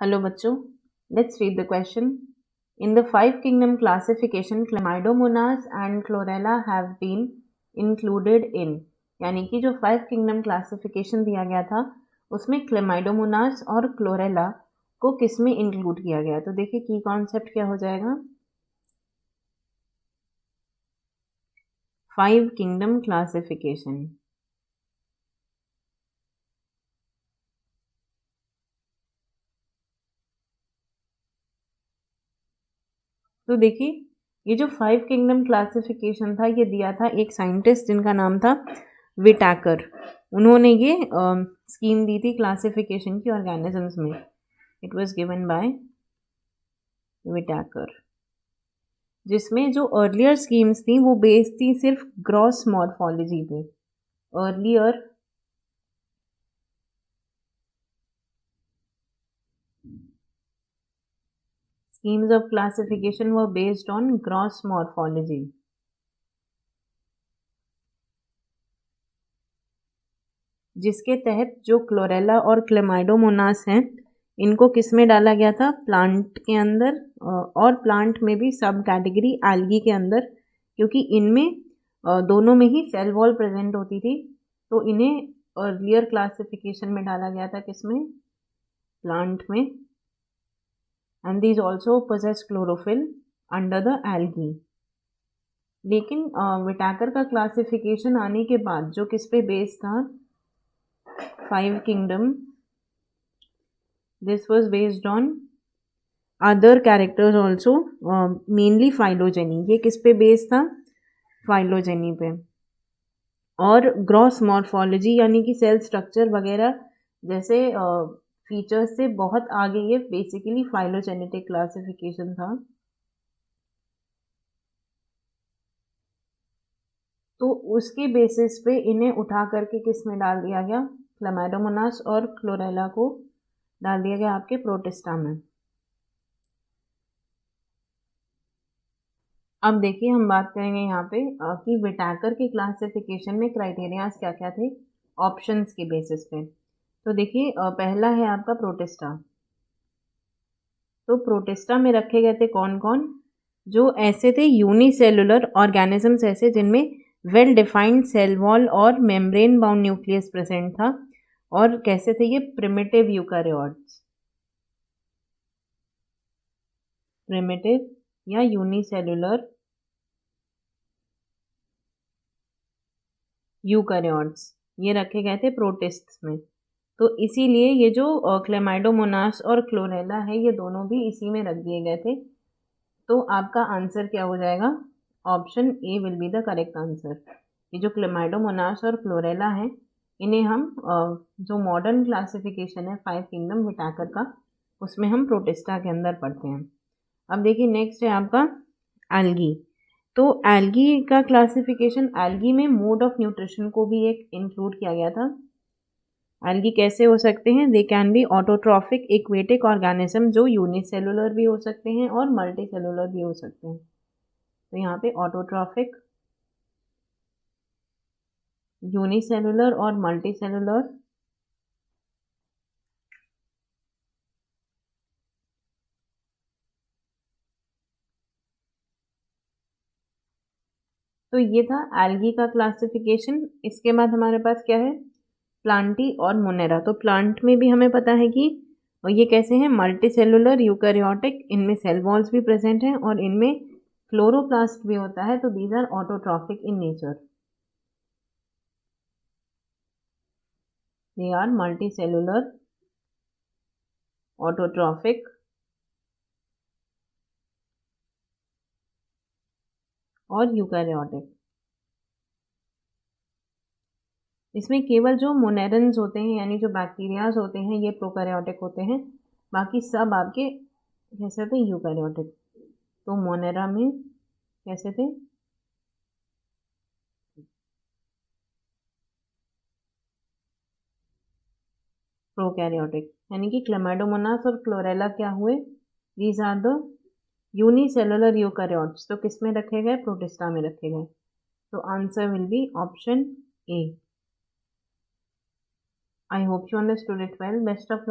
Hello बच्चों, let's read the question. In the five kingdom classification, Chlamydomonas and Chlorella have been included in. यानी कि जो five kingdom classification दिया गया था उसमें Chlamydomonas और Chlorella को किस में इंक्लूड किया गया? तो देखिए की कॉन्सेप्ट क्या हो जाएगा, फाइव किंगडम क्लासिफिकेशन. तो देखिए ये जो फाइव किंगडम क्लासिफिकेशन था ये दिया था एक साइंटिस्ट जिनका नाम था विटाकर. उन्होंने ये स्कीम दी थी क्लासिफिकेशन की ऑर्गेनिजम्स में. It was given by Whittaker, जिसमें जो अर्लियर स्कीम्स थी वो बेस्ड थी सिर्फ ग्रॉस मॉर्फोलॉजी पे. Earlier schemes of classification were based on gross morphology. जिसके तहत जो क्लोरेला और क्लेमाइडोमोनास हैं इनको किस में डाला गया था? प्लांट के अंदर, और प्लांट में भी सब कैटेगरी एल्गी के अंदर, क्योंकि इनमें दोनों में ही सेल वॉल प्रेजेंट होती थी. तो इन्हें अर्लियर क्लासिफिकेशन में डाला गया था, किसमें? प्लांट में. And these also possess chlorophyll under the algae. लेकिन विटाकर का क्लासिफिकेशन आने के बाद जो किस पे बेस्ड था? Five kingdom. This was based on other characters also, mainly phylogeny. ये किस पे बेस्ड था? phylogeny पे. और ग्रॉस मॉर्फोलॉजी यानी कि सेल स्ट्रक्चर वगैरह जैसे फीचर्स से बहुत आगे ये बेसिकली फाइलोजेनेटिक क्लासिफिकेशन था. तो उसके बेसिस पे इन्हें उठा करके किस में डाल दिया गया? क्लेमाइडोमोनास और क्लोरेला को डाल दिया गया आपके प्रोटिस्टा में. अब देखिए हम बात करेंगे यहाँ पे कि विटाकर के क्लासिफिकेशन में क्राइटेरियाज क्या क्या थे ऑप्शंस के बेसिस पे. तो देखिए पहला है आपका प्रोटिस्टा. तो प्रोटिस्टा में रखे गए थे कौन कौन? जो ऐसे थे यूनिसेलुलर ऑर्गेनिजम्स, ऐसे जिनमें वेल डिफाइंड सेल वॉल और मेम्ब्रेन बाउंड न्यूक्लियस प्रेजेंट था. और कैसे थे ये? Primitive eukaryotes. प्रिमिटिव या यूनिसेलुलर यूकारियोट्स ये रखे गए थे प्रोटिस्ट्स में. तो इसीलिए ये जो क्लेमाइडोमोनास और क्लोरेला है ये दोनों भी इसी में रख दिए गए थे. तो आपका आंसर क्या हो जाएगा? Option A will be the correct answer. ये जो क्लेमाइडोमोनास और क्लोरेला है इन्हें हम जो मॉडर्न क्लासिफिकेशन है फाइव किंगडम विटाकर का उसमें हम प्रोटिस्टा के अंदर पढ़ते हैं. अब देखिए नेक्स्ट है आपका एल्गी. तो एल्गी का क्लासिफिकेशन, एल्गी में मोड ऑफ न्यूट्रिशन को भी एक इंक्लूड किया गया था. एल्गी कैसे हो सकते हैं? They can be autotrophic aquatic organism, जो यूनिसेलुलर भी हो सकते हैं और मल्टी सेलुलर भी हो सकते हैं. तो यहाँ पे ऑटोट्रॉफिक, यूनिसेलुलर और मल्टी सेलुलर. तो ये था एल्गी का क्लासिफिकेशन. इसके बाद हमारे पास क्या है? प्लांटी और मोनेरा. तो प्लांट में भी हमें पता है कि ये कैसे हैं? Multi cellular eukaryotic. इनमें सेल वॉल्स भी प्रेजेंट हैं और इनमें क्लोरोप्लास्ट भी होता है. तो these are autotrophic in nature. They are multi cellular, autotrophic और यूकैरियोटिक. इसमें केवल जो मोनेरन्स होते हैं यानी जो बैक्टीरियाज होते हैं ये प्रोकैरियोटिक होते हैं, बाकी सब आपके कैसे थे? यूकैरियोटिक. तो मोनेरा में कैसे थे? प्रोकैरियोटिक. यानी कि क्लेमाइडोमोनास और क्लोरेला क्या हुए? These are the unicellular eukaryotes. तो किस में रखे गए? प्रोटिस्टा में रखे गए. तो answer will be option A. I hope you understood it well. Best of luck.